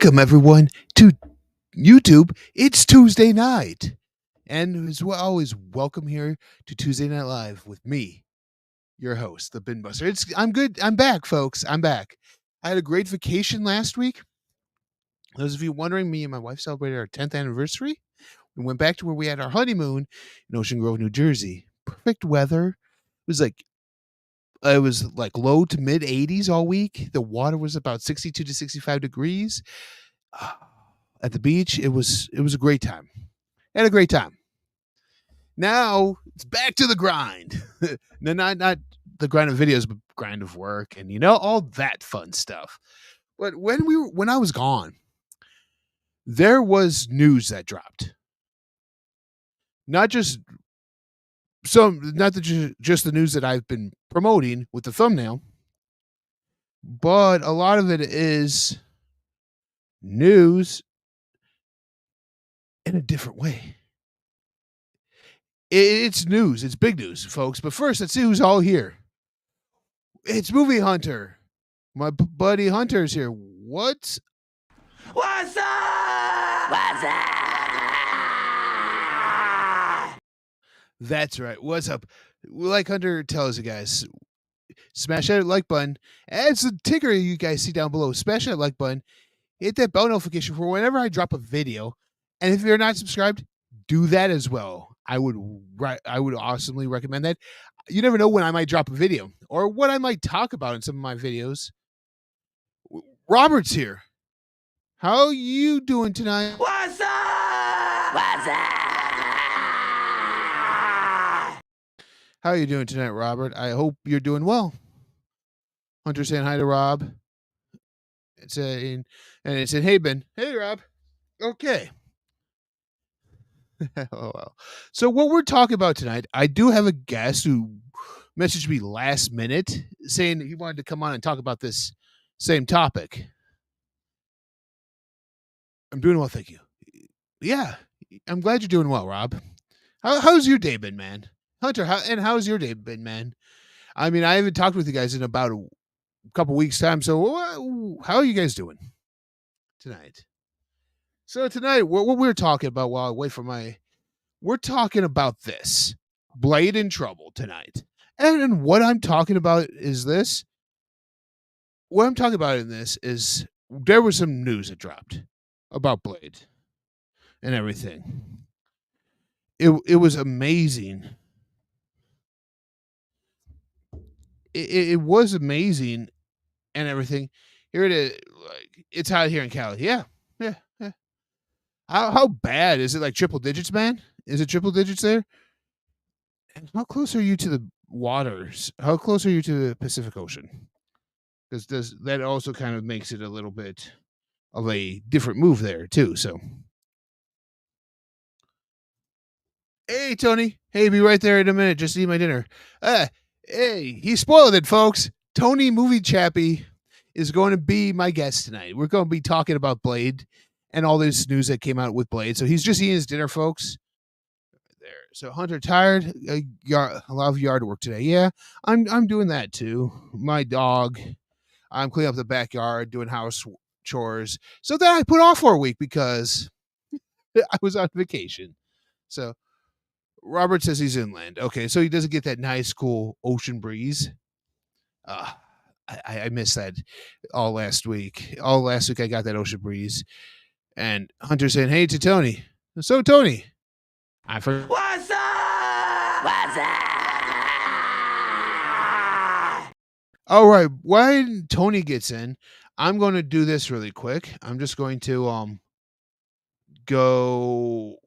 Welcome, everyone, to YouTube. It's Tuesday night. And as well, always, welcome here to Tuesday Night Live with me, your host, the BINBUSTER. I'm good. I'm back, folks. I'm back. I had a great vacation last week. Those of you wondering, me and my wife celebrated our 10th anniversary. We went back to where we had our honeymoon in Ocean Grove, New Jersey. Perfect weather. It was like low to mid 80s all week. The water was about 62 to 65 degrees. At the beach, it was a great time. Had a great time. Now it's back to the grind. No, not the grind of videos, but grind of work and all that fun stuff. But when I was gone, there was news that dropped. Not just just the news that I've been promoting with the thumbnail, but a lot of it is news in a different way. It's news. It's big news, folks. But first, let's see who's all here. It's Movie Hunter. My buddy Hunter's here. What's What's up? What's up? That's right. What's up? Like Hunter tells you guys, smash that like button. As the ticker you guys see down below, smash that like button. Hit that bell notification for whenever I drop a video. And if you're not subscribed, do that as well. I would awesomely recommend that. You never know when I might drop a video or what I might talk about in some of my videos. Robert's here. How you doing tonight? What's up? What's up? How are you doing tonight, Robert? I hope you're doing well. Hunter saying hi to Rob. And it said, hey, Ben. Hey, Rob. Okay. Oh, well. So what we're talking about tonight, I do have a guest who messaged me last minute saying that he wanted to come on and talk about this same topic. I'm doing well, thank you. Yeah, I'm glad you're doing well, Rob. How's your day been, man? Hunter, how's your day been, man? I mean, I haven't talked with you guys in about a couple weeks' time, so how are you guys doing tonight? So tonight, what we're talking about while I wait for we're talking about this. Blade in trouble tonight. And what I'm talking about is this. What I'm talking about in this is there was some news that dropped about Blade and everything. It was amazing. It was amazing and everything. Here it is. Like, it's hot here in Cali. Yeah. How bad is it? Like triple digits, man? Is it triple digits there? And how close are you to the waters? How close are you to the Pacific Ocean? Does that also kind of makes it a little bit of a different move there too? So, hey Tony, hey, be right there in a minute. Just eat my dinner. Hey, he spoiled it, folks. Tony Movie Chappie is going to be my guest tonight. We're going to be talking about Blade and all this news that came out with Blade. So he's just eating his dinner, folks. There. So Hunter, tired? A lot of yard work today. Yeah, I'm doing that too. My dog. I'm cleaning up the backyard, doing house chores. So that I put off for a week because I was on vacation. So Robert says he's inland. Okay, so he doesn't get that nice, cool ocean breeze. I missed that all last week. All last week I got that ocean breeze. And Hunter saying, hey to Tony. So, Tony. What's up? What's up? All right. When Tony gets in, I'm going to do this really quick. I'm just going to go.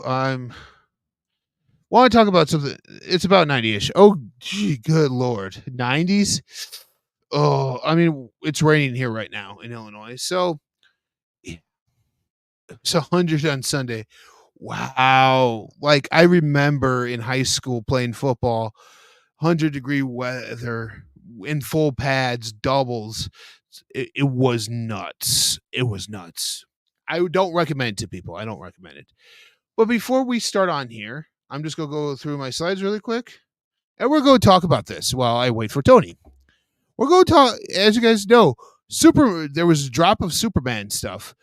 I want to talk about something. It's about 90-ish. Oh, gee, good Lord. 90s? Oh, I mean, it's raining here right now in Illinois. So, it's 100 on Sunday. Wow. Like, I remember in high school playing football, 100-degree weather in full pads, doubles. It was nuts. It was nuts. I don't recommend it to people. I don't recommend it. But before we start on here, I'm just going to go through my slides really quick. And we're going to talk about this while I wait for Tony. We're going to talk, as you guys know, There was a drop of Superman stuff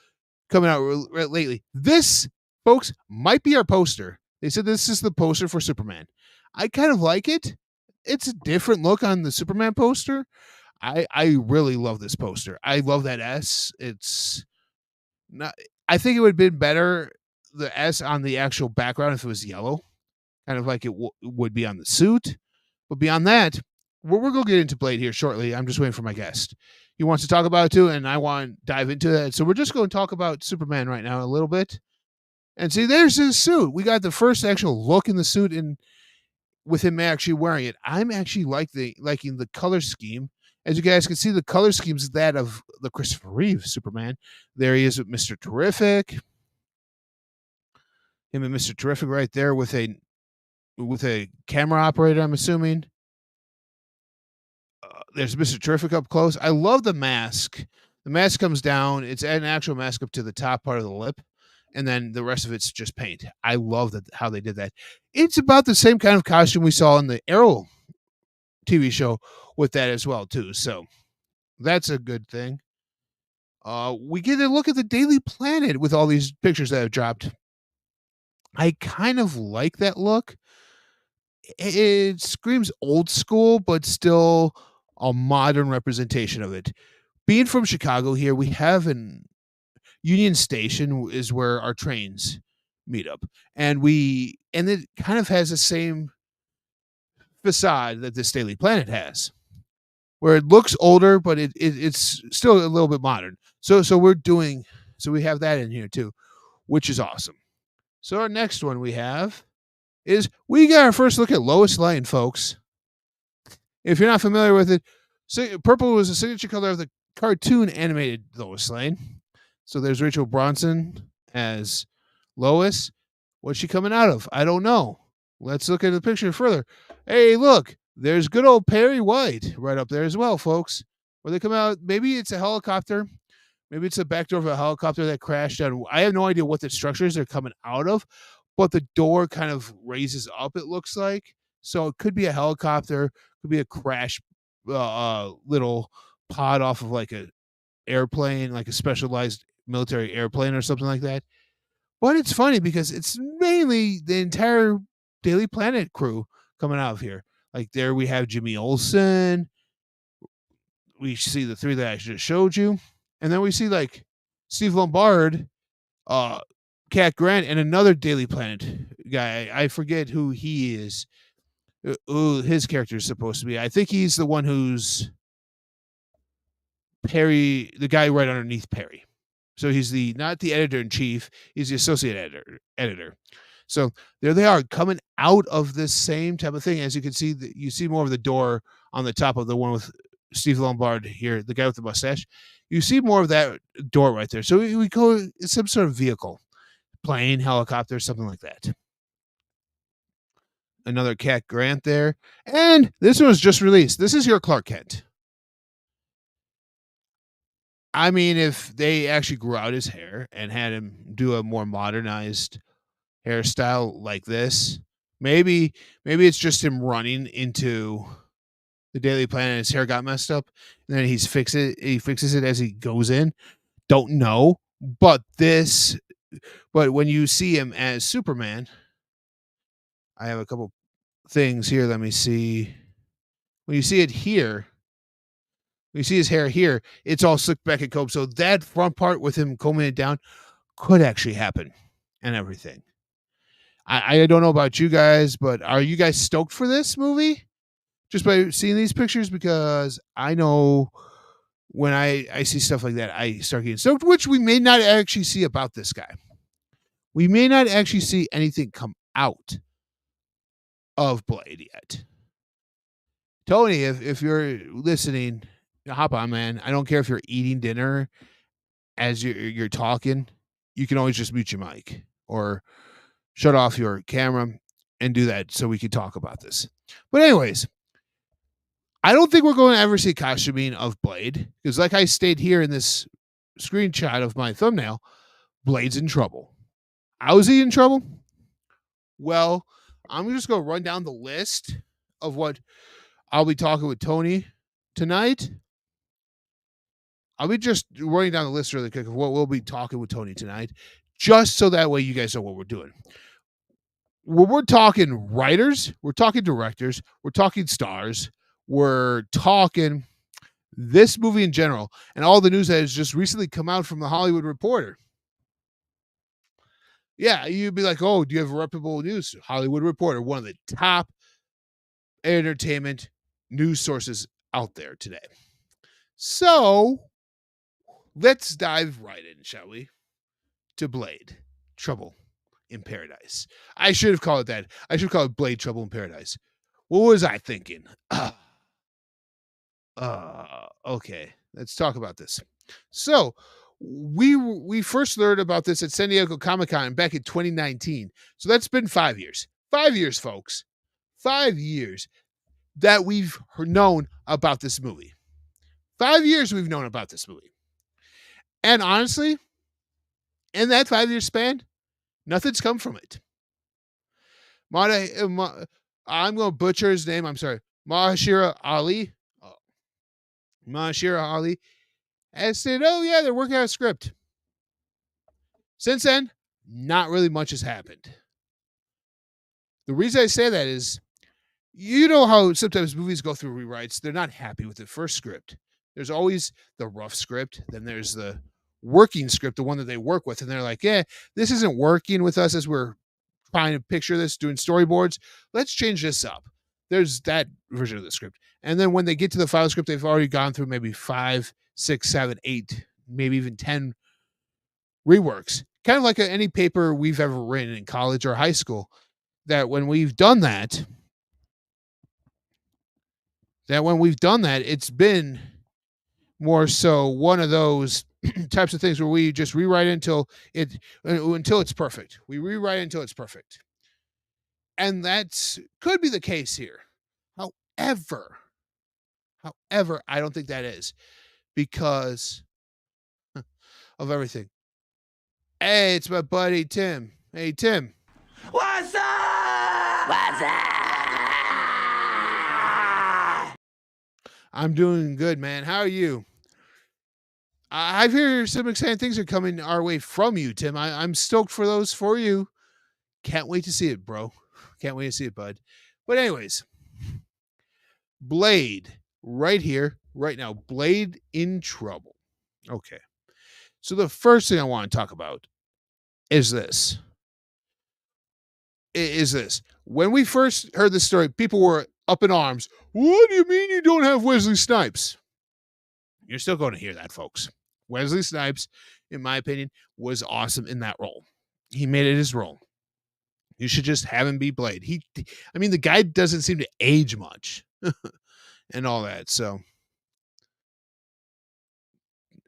coming out lately. This, folks, might be our poster. They said this is the poster for Superman. I kind of like it. It's a different look on the Superman poster. I really love this poster. I love that S. It's not. I think it would have been better the S on the actual background if it was yellow, kind of like it would be on the suit. But beyond that, we're going to get into Blade here shortly. I'm just waiting for my guest. He wants to talk about it too, and I want to dive into that. So we're just going to talk about Superman right now a little bit. And see, there's his suit. We got the first actual look in the suit, and with him actually wearing it, I'm actually liking the color scheme. As you guys can see, the color scheme is that of the Christopher Reeve Superman. There he is with Mr. Terrific. Him and Mr. Terrific right there with a camera operator, I'm assuming. There's Mr. Terrific up close. I love the mask. The mask comes down. It's an actual mask up to the top part of the lip, and then the rest of it's just paint. I love how they did that. It's about the same kind of costume we saw in the Arrow TV show with that as well too. So that's a good thing. We get a look at the Daily Planet with all these pictures that have dropped. I kind of like that look. It screams old school, but still a modern representation of it. Being from Chicago here, we have an Union Station is where our trains meet up. And it kind of has the same facade that this Daily Planet has, where it looks older, but it's still a little bit modern. So we have that in here too, which is awesome. So our next one we have is we got our first look at Lois Lane, folks. If you're not familiar with it, purple was the signature color of the cartoon animated Lois Lane. So there's Rachel Bronson as Lois. What's she coming out of? I don't know. Let's look at the picture further. Hey, look, there's good old Perry White right up there as well, folks. Where they come out, maybe it's a helicopter. Maybe it's the back door of a helicopter that crashed down. I have no idea what the structures they're coming out of, but the door kind of raises up, it looks like. So it could be a helicopter, could be a crash little pod off of like a airplane, like a specialized military airplane or something like that. But it's funny because it's mainly the entire Daily Planet crew coming out of here. Like there we have Jimmy Olsen. We see the three that I just showed you. And then we see like Steve Lombard, Cat Grant, and another Daily Planet guy. I forget who he is. Who his character is supposed to be. I think he's the one who's Perry, the guy right underneath Perry. So he's not the editor in chief, he's the associate editor. So there they are coming out of this same type of thing. As you can see, you see more of the door on the top of the one with Steve Lombard here, the guy with the mustache. You see more of that door right there. So we go, it's some sort of vehicle, plane, helicopter, something like that. Another Cat Grant there. And this one was just released. This is your Clark Kent. I mean, if they actually grew out his hair and had him do a more modernized hairstyle like this, maybe it's just him running into the Daily Planet and his hair got messed up, and then he fixes it as he goes in. Don't know, but when you see him as Superman, I have a couple things here. Let me see. When you see it here, when you see his hair here, it's all slicked back and combed. So that front part with him combing it down could actually happen and everything. I don't know about you guys, but are you guys stoked for this movie? Just by seeing these pictures? Because I know when I see stuff like that, I start getting stoked, which we may not actually see about this guy. We may not actually see anything come out of Blade yet. Tony, if you're listening, hop on, man. I don't care if you're eating dinner as you're talking. You can always just mute your mic or shut off your camera and do that so we can talk about this. But anyways, I don't think we're going to ever see costuming of Blade because, like I stated here in this screenshot of my thumbnail, Blade's in trouble. How is he in trouble? Well, I'm just going to run down the list of what I'll be talking with Tony tonight. I'll be just running down the list really quick of what we'll be talking with Tony tonight, just so that way you guys know what we're doing. We're talking writers, we're talking directors, we're talking stars, we're talking this movie in general, and all the news that has just recently come out from the Hollywood Reporter. Yeah, you'd be like, oh, do you have reputable news? Hollywood Reporter, one of the top entertainment news sources out there today. So let's dive right in, shall we? To Blade, Trouble in Paradise. I should have called it that. I should call it Blade, Trouble in Paradise. What was I thinking? Okay, let's talk about this. So we first learned about this at San Diego Comic-Con back in 2019. So that's been 5 years. 5 years, folks. 5 years that we've known about this movie. 5 years we've known about this movie. And honestly, in that 5 year span, nothing's come from it. I'm going to butcher his name. I'm sorry. Mahashira Ali. Mahashira Ali has said, oh, yeah, they're working on a script. Since then, not really much has happened. The reason I say that is, you know how sometimes movies go through rewrites. They're not happy with the first script. There's always the rough script. Then there's the working script, the one that they work with. And they're like, yeah, this isn't working with us as we're trying to picture this, doing storyboards. Let's change this up. There's that version of the script. And then when they get to the final script, they've already gone through maybe 5, 6, 7, 8, maybe even 10 reworks. Kind of like any paper we've ever written in college or high school. That when we've done that, it's been more so one of those types of things where we just rewrite until it's perfect. We rewrite until it's perfect. And that could be the case here. However, I don't think that is because of everything. Hey, it's my buddy Tim. Hey, Tim. What's up? What's up? I'm doing good, man. How are you? I've heard some exciting things are coming our way from you, Tim. I'm stoked for those for you. Can't wait to see it, bro. Can't wait to see it, bud. But anyways, Blade, right here, right now. Blade in Trouble. Okay. So the first thing I want to talk about is this. When we first heard this story, people were up in arms. What do you mean you don't have Wesley Snipes? You're still going to hear that, folks. Wesley Snipes, in my opinion, was awesome in that role. He made it his role. You should just have him be Blade. The guy doesn't seem to age much and all that. So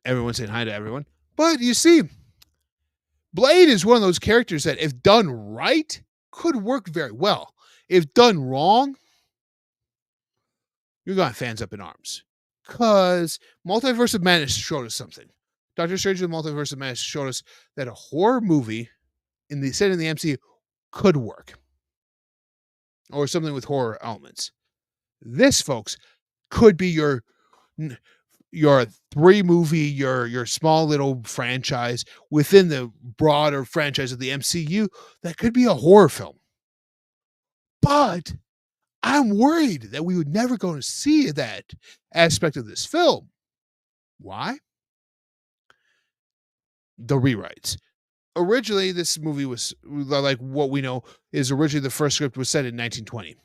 everyone's saying hi to everyone. But you see, Blade is one of those characters that, if done right, could work very well. If done wrong, you're going to have fans up in arms. Because Multiverse of Madness showed us something. Doctor Strange and the Multiverse of Madness showed us that a horror movie set in the MCU could work. Or something with horror elements. This, folks, could be your 3-movie, your small little franchise within the broader franchise of the MCU that could be a horror film. But I'm worried that we would never go to see that aspect of this film. Why? The rewrites. Originally, this movie was, like what we know, is originally the first script was set in 1920.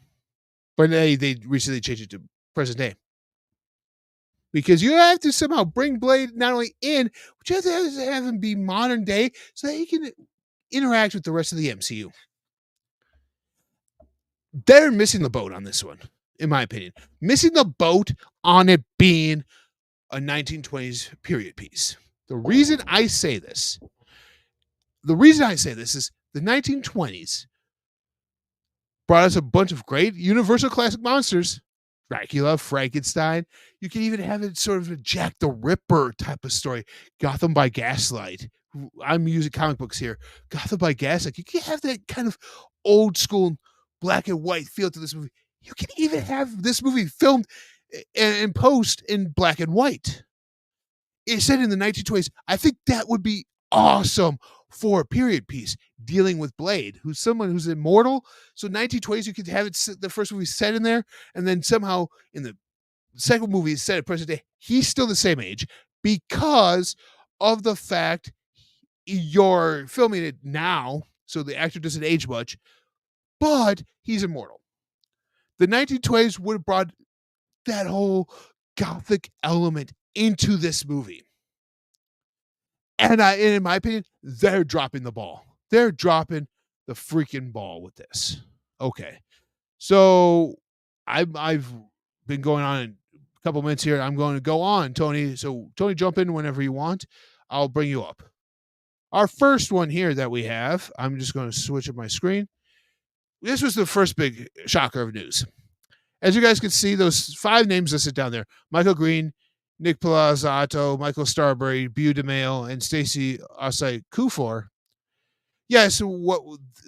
But they recently changed it to present day. Because you have to somehow bring Blade not only in, but you have to have him be modern day so that he can interact with the rest of the MCU. They're missing the boat on this one, in my opinion. Missing the boat on it being a 1920s period piece. The reason I say this is the 1920s brought us a bunch of great Universal classic monsters. Dracula, Frankenstein. You can even have it sort of a Jack the Ripper type of story. Gotham by Gaslight. I'm using comic books here. Gotham by Gaslight. You can have that kind of old school black and white feel to this movie. You can even have this movie filmed and post in black and white. It's set in the 1920s. I think that would be awesome for a period piece dealing with Blade, who's someone who's immortal. So 1920s, you could have it the first movie set in there, and then somehow in the second movie is set at present day. He's still the same age because of the fact you're filming it now, so the actor doesn't age much, but he's immortal. The 1920s would have brought that whole gothic element into this movie. And in my opinion, they're dropping the ball. They're dropping the freaking ball with this. Okay. So I've been going on a couple minutes here. I'm going to go on, Tony. So Tony, jump in whenever you want. I'll bring you up. Our first one here that we have, I'm just going to switch up my screen. This was the first big shocker of news. As you guys can see, those 5 names listed down there: Michael Green, Nick Palazzato, Michael Starbury, Beau DeMail, and Stacey Asai Kufor. Yes,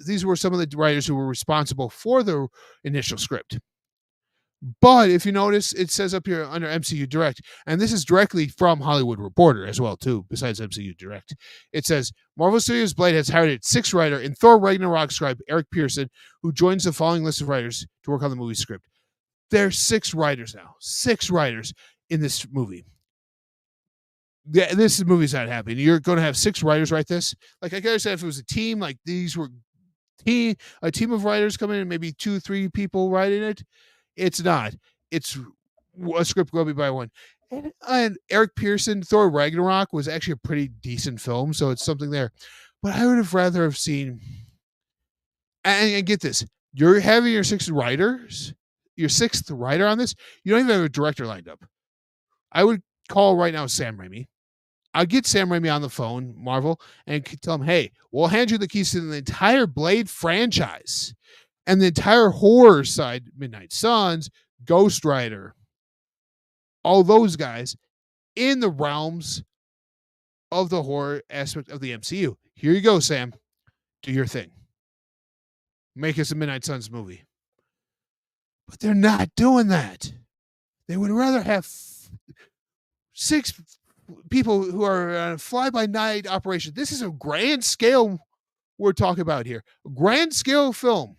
these were some of the writers who were responsible for the initial script. But if you notice, it says up here under MCU Direct, and this is directly from Hollywood Reporter as well, too, besides MCU Direct. It says, Marvel Studios Blade has hired its 6th writer and Thor Ragnarok scribe Eric Pearson, who joins the following list of writers to work on the movie script. There's 6 writers now. 6 writers in this movie. Yeah, this movie's not happening. You're going to have 6 writers write this. Like, I could understand if it was a team, like these were a team of writers coming in, maybe 2-3 people writing it. It's not. It's a script going by one. And Eric Pearson, Thor Ragnarok was actually a pretty decent film, so it's something there. But I would have rather have seen. And get this, you're having your 6 writers, your 6th writer on this. You don't even have a director lined up. I would call right now Sam Raimi. I'd get Sam Raimi on the phone, Marvel, and tell him, hey, we'll hand you the keys to the entire Blade franchise and the entire horror side, Midnight Suns, Ghost Rider, all those guys in the realms of the horror aspect of the MCU. Here you go, Sam. Do your thing. Make us a Midnight Suns movie. But they're not doing that. They would rather have 6 people who are on a fly-by-night operation. This is a grand scale we're talking about here. A grand scale film.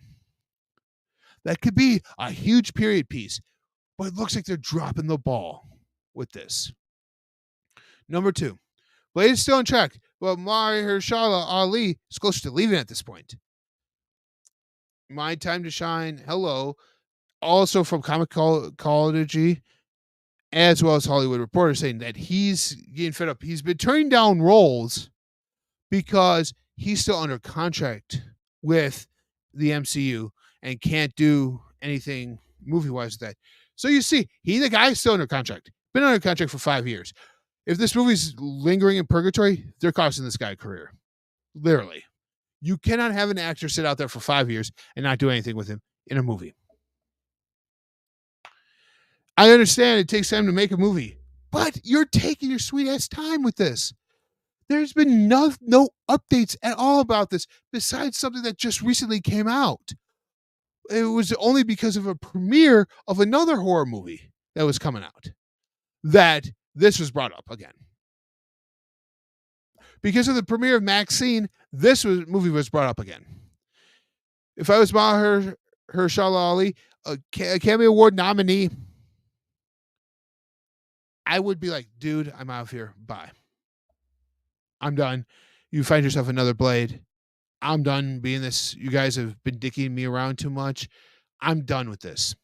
That could be a huge period piece, but it looks like they're dropping the ball with this. Number 2, Blade is still on track, but Mahershala Ali is close to leaving at this point. My Time to Shine, hello, also from Comicology, as well as Hollywood Reporter, saying that he's getting fed up. He's been turning down roles because he's still under contract with the MCU and can't do anything movie-wise with that. So you see, the guy's still under contract. Been under contract for 5 years. If this movie's lingering in purgatory, they're costing this guy a career. Literally. You cannot have an actor sit out there for 5 years and not do anything with him in a movie. I understand it takes time to make a movie, but you're taking your sweet-ass time with this. There's been no updates at all about this besides something that just recently came out. It was only because of a premiere of another horror movie that was coming out that this was brought up again. Because of the premiere of Maxine, movie was brought up again. If I was Mahershala Ali, a Academy Award nominee, I would be like, dude, I'm out of here. Bye. I'm done. You find yourself another Blade. I'm done being this. You guys have been dicking me around too much. I'm done with this.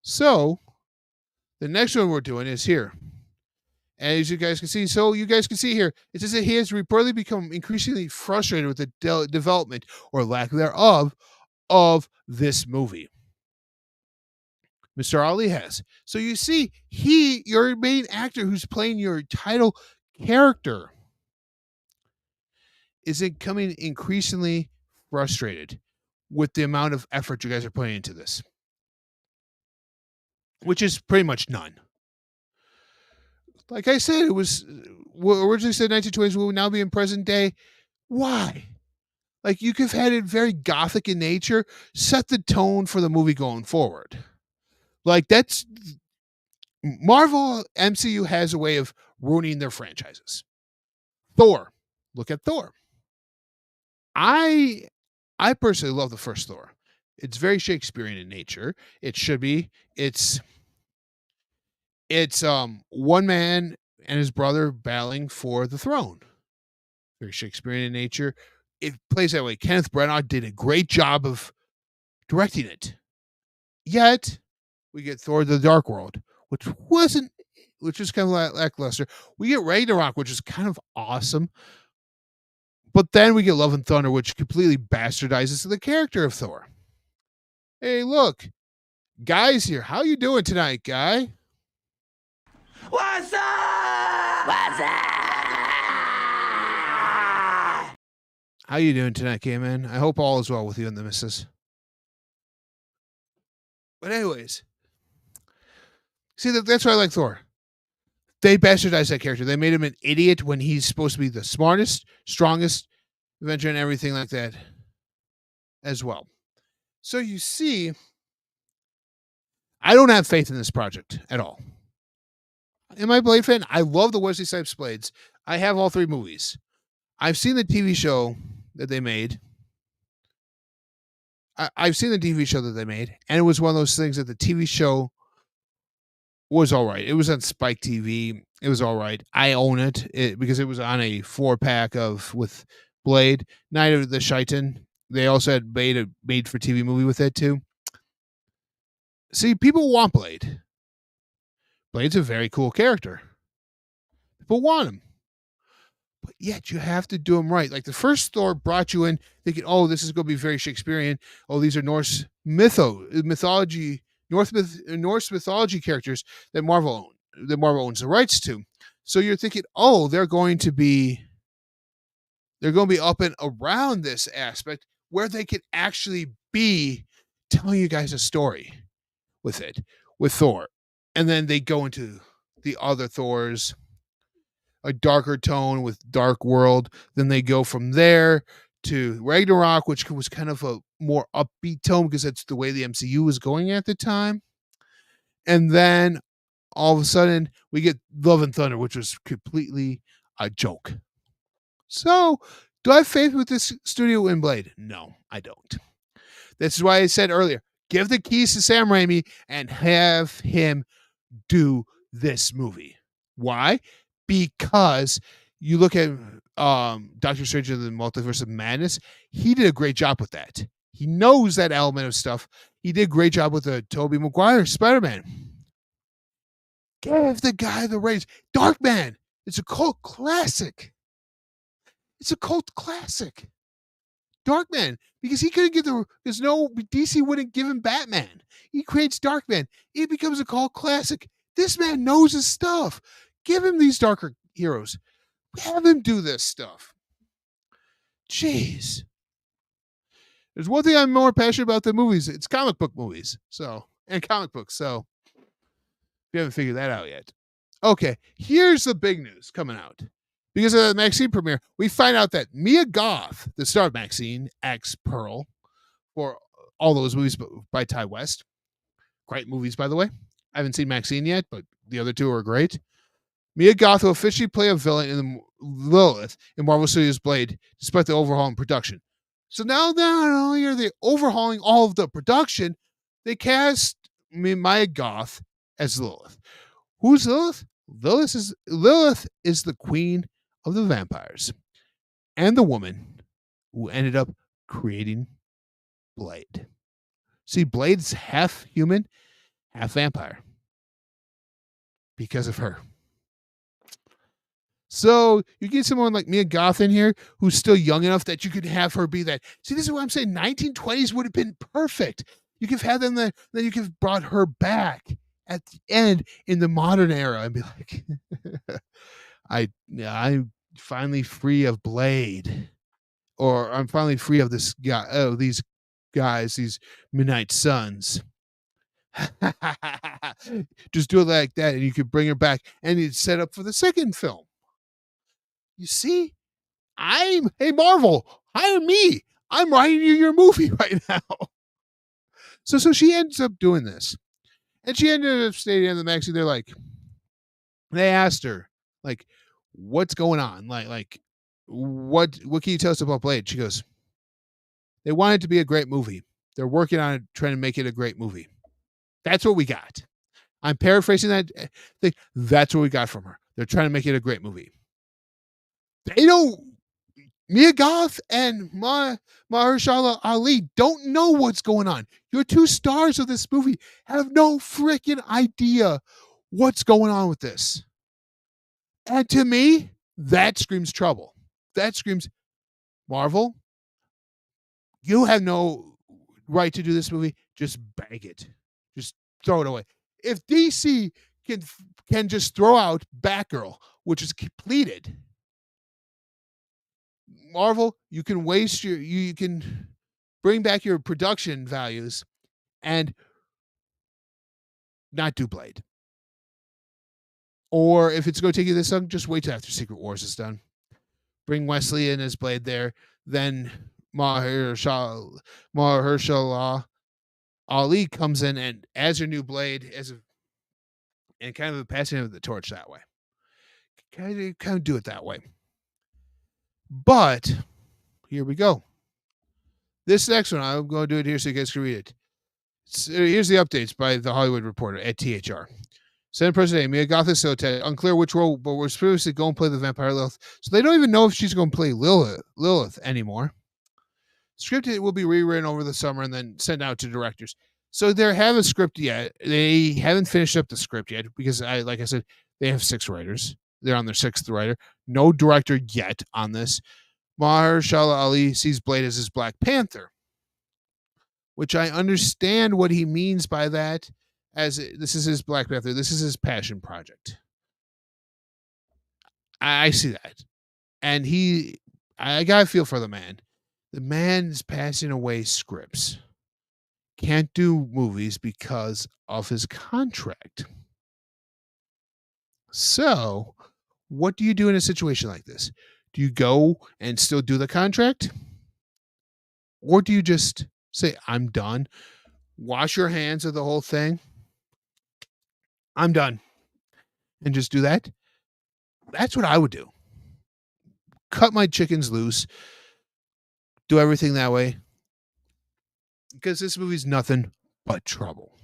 So, the next one we're doing is here. As you guys can see, here, it says that he has reportedly become increasingly frustrated with the development or lack thereof of this movie. Mr. Ali has. So you see, your main actor who's playing your title character, is becoming increasingly frustrated with the amount of effort you guys are putting into this, which is pretty much none. Like I said, it was originally said 1920s will now be in present day. Why? Like, you could have had it very gothic in nature, set the tone for the movie going forward. Like, that's Marvel MCU has a way of ruining their franchises. Thor. Look at Thor. I personally love the first Thor. It's very Shakespearean in nature. It should be. It's one man and his brother battling for the throne. Very Shakespearean in nature. It plays that way. Kenneth Branagh did a great job of directing it. Yet we get Thor: The Dark World, which was kind of lackluster. We get Ragnarok, which is kind of awesome. But then we get Love and Thunder, which completely bastardizes the character of Thor. Hey, look, Guy's here. How you doing tonight, Guy? What's up? What's up? How you doing tonight, K-Man? I hope all is well with you and the missus. But anyways, see, that's why I like Thor. They bastardized that character. They made him an idiot when he's supposed to be the smartest, strongest Avenger and everything like that as well. So you see, I don't have faith in this project at all. Am I a Blade fan? I love the Wesley Snipes Blades. I have all 3 movies. I've seen the TV show that they made. I've seen the TV show that they made, and it was one of those things that the TV show was all right. It was on Spike TV. It was all right. I own it because it was on a 4-pack with Blade, Night of the Shaitan. They also had made a made-for-TV movie with it, too. See, people want Blade. Blade's a very cool character. People want him. But yet you have to do him right. Like the first Thor brought you in thinking, oh, this is going to be very Shakespearean. Oh, these are Norse mythology characters that Marvel owns the rights to. So you're thinking, oh, they're going to be up and around this aspect where they could actually be telling you guys a story with Thor. And then they go into the other Thors, a darker tone with Dark World. Then they go from there to Ragnarok, which was kind of a more upbeat tone because that's the way the MCU was going at the time. And then all of a sudden we get Love and Thunder, which was completely a joke. So do I have faith with this studio in Blade? No, I don't. This is why I said earlier, give the keys to Sam Raimi and have him do this movie. Why? Because you look at Doctor Strange and the Multiverse of Madness, he did a great job with that. He knows that element of stuff. He did a great job with the Tobey Maguire Spider-Man. Give the guy the reins. Darkman, it's a cult classic. Darkman, because he couldn't get because DC wouldn't give him Batman. He creates Darkman. It becomes a cult classic. This man knows his stuff. Give him these darker heroes. Have him do this stuff. Jeez. There's one thing I'm more passionate about than movies. It's comic book movies. And comic books. So if you haven't figured that out yet. Okay, here's the big news coming out. Because of the Maxine premiere, we find out that Mia Goth, the star of Maxine, ex Pearl, for all those movies by Ty West. Great movies, by the way. I haven't seen Maxine yet, but the other 2 are great. Mia Goth will officially play a villain in Lilith in Marvel Studios' Blade, despite the overhaul in production. So now not only are they overhauling all of the production, they cast Mia Goth as Lilith. Who's Lilith? Lilith is the queen of the vampires and the woman who ended up creating Blade. See, Blade's half human, half vampire because of her. So you get someone like Mia Goth in here who's still young enough that you could have her be that. See, this is what I'm saying. 1920s would have been perfect. You could have had them there, then you could have brought her back at the end in the modern era and be like, I'm finally free of Blade, or I'm finally free of this guy. Oh, these guys, these Midnight Suns. Just do it like that, and you could bring her back, and it's set up for the second film. You see, hey Marvel, hire me. I'm writing you your movie right now. So she ends up doing this, and she ended up stating in the magazine. They asked her, Like, what's going on? What can you tell us about Blade? She goes, they want it to be a great movie. They're working on it, trying to make it a great movie. That's what we got. I'm paraphrasing that thing. That's what we got from her. They're trying to make it a great movie. They don't. Mia Goth and Mahershala Ali don't know what's going on. Your two stars of this movie have no freaking idea what's going on with this. And to me, that screams trouble. That screams, Marvel, you have no right to do this movie. Just bag it. Just throw it away. If DC can just throw out Batgirl, which is completed, Marvel, you can waste you can bring back your production values and not do Blade. Or if it's going to take you this long, just wait till after Secret Wars is done. Bring Wesley in as Blade there. Then Mahershala Ali comes in and as your new Blade, and kind of passing of the torch that way. Kind of do it that way. But here we go. This next one, I'm going to do it here so you guys can read it. So here's the updates by the Hollywood Reporter at THR. Senate President Mia Goth is unclear which role, but we're previously going to play the vampire Lilith. So they don't even know if she's going to play Lilith anymore. Script will be rewritten over the summer and then sent out to directors. So they have a script yet. They haven't finished up the script yet because, like I said, they have 6 writers. They're on their 6th writer. No director yet on this. Mahershala Ali sees Blade as his Black Panther, which I understand what he means by that, as this is his Black Panther. This is his passion project. I see that. And I got to feel for the man. The man's passing away scripts. Can't do movies because of his contract. So, what do you do in a situation like this? Do you go and still do the contract? Or do you just say, I'm done? Wash your hands of the whole thing. I'm done. And just do that? That's what I would do. Cut my chickens loose. Do everything that way. Because this movie's nothing but trouble.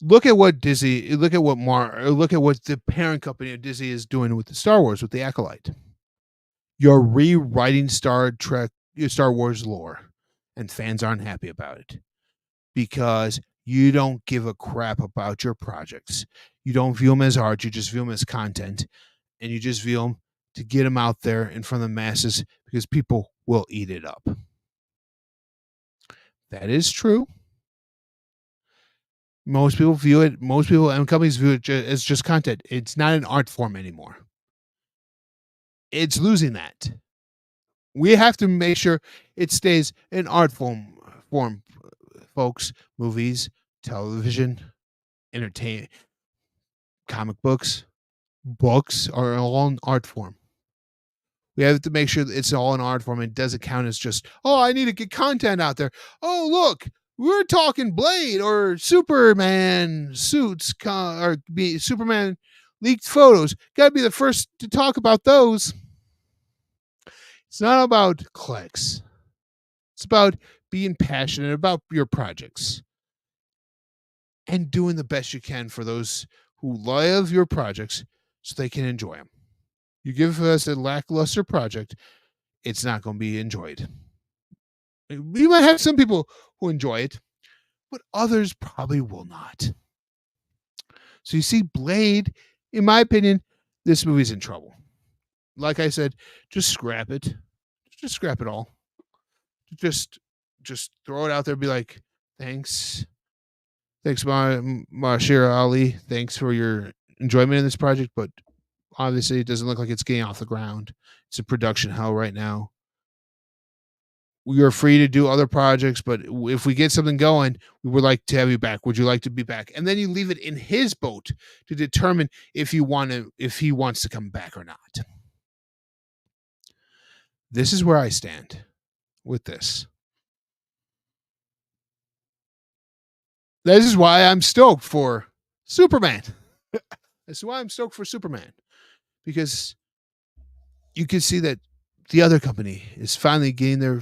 Look at what Disney, look at what the parent company of Disney is doing with the Star Wars, with the Acolyte. You're rewriting Star Wars lore, and fans aren't happy about it because you don't give a crap about your projects. You don't view them as art, you just view them as content, and you just view them to get them out there in front of the masses because people will eat it up. That is true. Most people and companies view it as just content. It's not an art form anymore. It's losing that. We have to make sure it stays an art form, folks. Movies, television, entertainment, comic books are all an art form. We have to make sure that it's all an art form. It doesn't count as just, I need to get content out there. Oh, look, we're talking Blade or Superman suits or Superman leaked photos. Got to be the first to talk about those. It's not about clicks. It's about being passionate about your projects and doing the best you can for those who love your projects so they can enjoy them. You give us a lackluster project, it's not going to be enjoyed. You might have some people who enjoy it, but others probably will not. So you see, Blade, in my opinion, this movie's in trouble. Like I said, just scrap it. Just scrap it all. Just throw it out there. Be like, thanks, Mahershala Ali. Thanks for your enjoyment in this project, but obviously it doesn't look like it's getting off the ground. It's in production hell right now. We are free to do other projects, but if we get something going, we would like to have you back. Would you like to be back? And then you leave it in his boat to determine if he wants to come back or not. This is where I stand with this. This is why I'm stoked for Superman. That's why I'm stoked for Superman, because you can see that the other company is finally getting their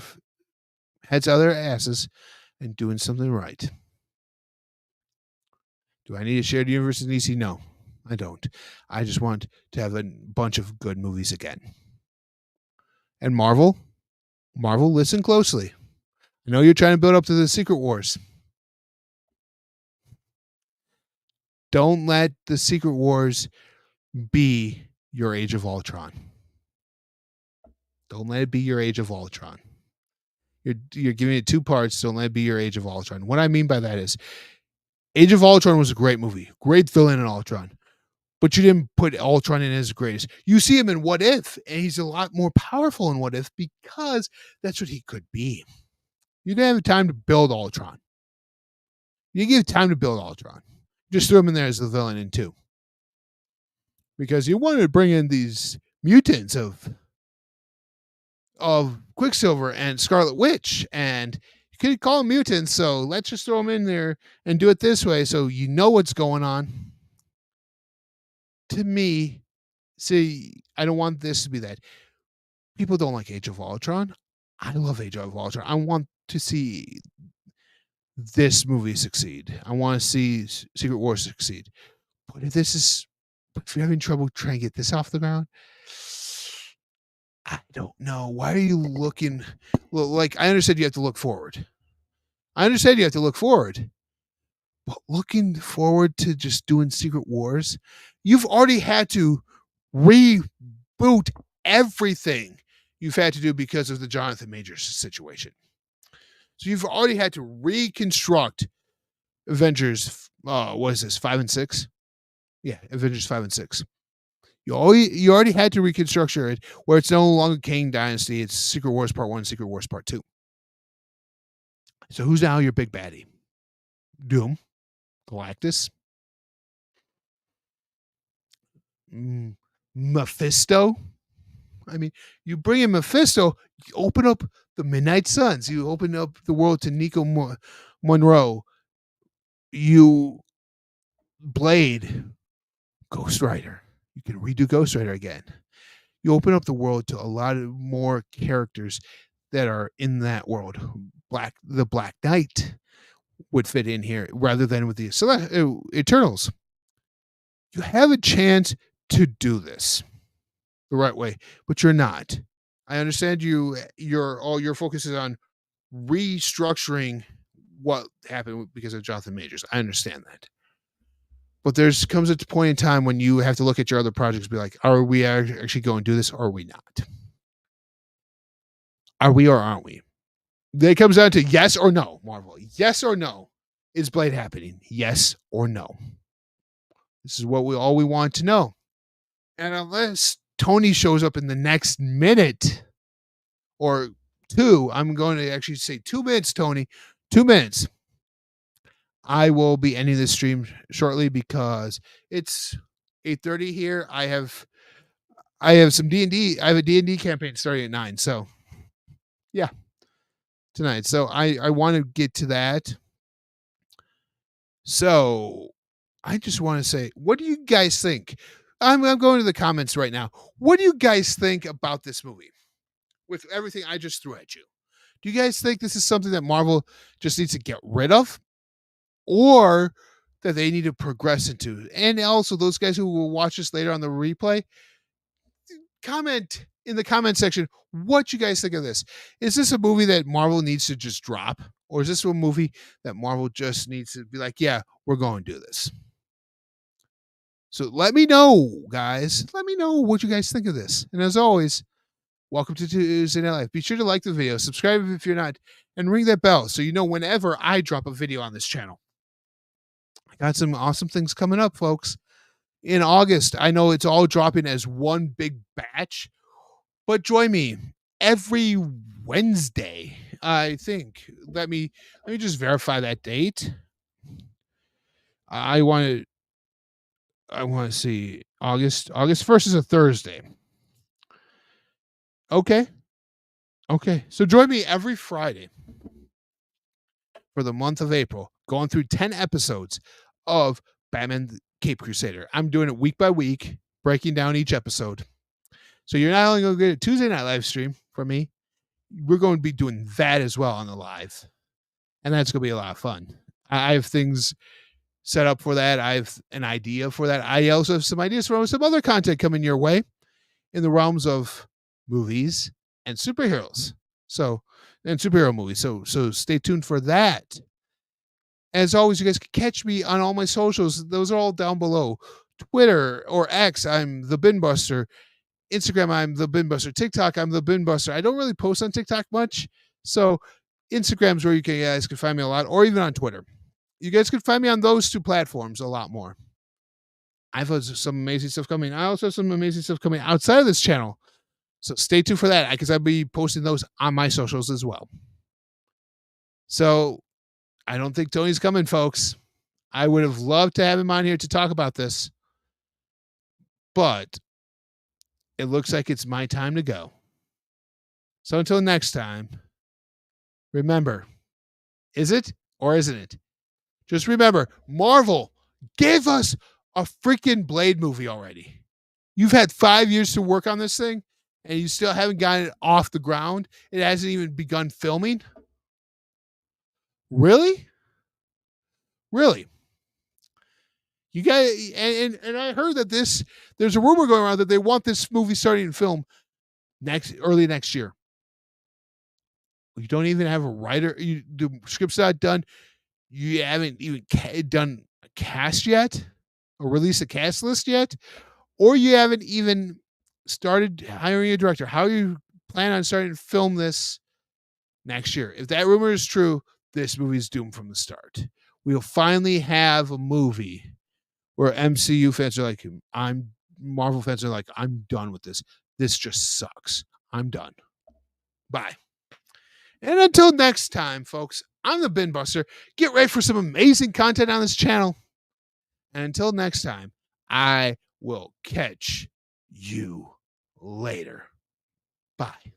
heads out of their asses and doing something right. Do I need a shared universe in DC? No, I don't. I just want to have a bunch of good movies again. And Marvel, listen closely. I know you're trying to build up to the Secret Wars. Don't let the Secret Wars be your Age of Ultron. Don't let it be your Age of Ultron. You're giving it two parts. Don't let it be your Age of Ultron. What I mean by that is, Age of Ultron was a great movie, great villain in Ultron, but you didn't put Ultron in as greatest. You see him in What If, and he's a lot more powerful in What If because that's what he could be. You didn't have time to build Ultron. You didn't give time to build Ultron. Just threw him in there as the villain in 2. Because you wanted to bring in these mutants of Quicksilver and Scarlet Witch, and you could call them mutants, so let's just throw them in there and do it this way so you know what's going on. To me, see, I don't want this to be that. People don't like Age of Ultron. I love Age of Ultron. I want to see this movie succeed. I want to see Secret Wars succeed. But if you're having trouble trying to get this off the ground, I don't know. Why are you looking? Well, like, I understand you have to look forward. But looking forward to just doing Secret Wars, you've already had to reboot everything you've had to do because of the Jonathan Majors situation. So you've already had to reconstruct Avengers. What is this? 5 and 6? Yeah, Avengers 5 and 6. You already had to reconstruct it where it's no longer Kang Dynasty. It's Secret Wars Part 1, Secret Wars Part 2. So who's now your big baddie? Doom, Galactus, Mephisto. I mean, you bring in Mephisto, you open up the Midnight Suns, you open up the world to Nico Monroe, you Blade, Ghost Rider. You can redo Ghost Rider again. You open up the world to a lot of more characters that are in that world. The Black Knight would fit in here rather than with the Eternals. You have a chance to do this the right way, but you're not. I understand all your focus is on restructuring what happened because of Jonathan Majors. I understand that. But there's comes a point in time when you have to look at your other projects and be like, are we actually going to do this or are we not? Are we or aren't we? It comes down to yes or no, Marvel. Yes or no. Is Blade happening? Yes or no? This is what we want to know. And unless Tony shows up in the next minute or 2, I'm going to actually say 2 minutes, Tony. 2 minutes. I will be ending this stream shortly because it's 8:30 here. I have some D&D. I have a D&D campaign starting at 9. So, yeah, tonight. So I want to get to that. So I just want to say, what do you guys think? I'm going to the comments right now. What do you guys think about this movie with everything I just threw at you? Do you guys think this is something that Marvel just needs to get rid of or that they need to progress into? And also those guys who will watch this later on the replay, comment in the comment section what you guys think of this. Is this a movie that Marvel needs to just drop? Or is this a movie that Marvel just needs to be like, yeah, we're going to do this? So let me know, guys. Let me know what you guys think of this. And as always, welcome to Tuesday Night Live. Be sure to like the video, subscribe if you're not, and ring that bell so you know whenever I drop a video on this channel. I got some awesome things coming up, folks. In August, I know it's all dropping as one big batch, but join me every Wednesday, I think. Let me just verify that date. I want to see August 1st is a Thursday. Okay. So join me every Friday for the month of April, going through 10 episodes of Batman Cape Crusader. I'm doing it week by week, breaking down each episode. So you're not only going to get a Tuesday night live stream from me, we're going to be doing that as well on the live. And that's going to be a lot of fun. I have things set up for that. I have an idea for that. I also have some ideas for some other content coming your way in the realms of movies and superheroes. And superhero movies. So stay tuned for that. As always, you guys can catch me on all my socials. Those are all down below. Twitter or X, I'm the BINBUSTER. Instagram, I'm the BINBUSTER. TikTok, I'm the BINBUSTER. I don't really post on TikTok much, so Instagram's where you guys can find me a lot, or even on Twitter. You guys can find me on those two platforms a lot more. I've had some amazing stuff coming. I also have some amazing stuff coming outside of this channel, so stay tuned for that because I'll be posting those on my socials as well. So I don't think Tony's coming, folks. I would have loved to have him on here to talk about this, but it looks like it's my time to go. So until next time, remember, is it or isn't it? Just remember, Marvel gave us a freaking Blade movie already. You've had 5 years to work on this thing, and you still haven't gotten it off the ground. It hasn't even begun filming. Really? Really? You guys, and I heard that there's a rumor going around that they want this movie starting to film early next year. You don't even have a writer. The script's not done. You haven't even done a cast yet, or released a cast list yet, or you haven't even started hiring a director. How you plan on starting to film this next year? If that rumor is true, this movie's doomed from the start. We'll finally have a movie where MCU fans are like, Marvel fans are like, I'm done with this. This just sucks. I'm done. Bye. And until next time, folks, I'm the BINBUSTER. Get ready for some amazing content on this channel. And until next time, I will catch you later. Bye.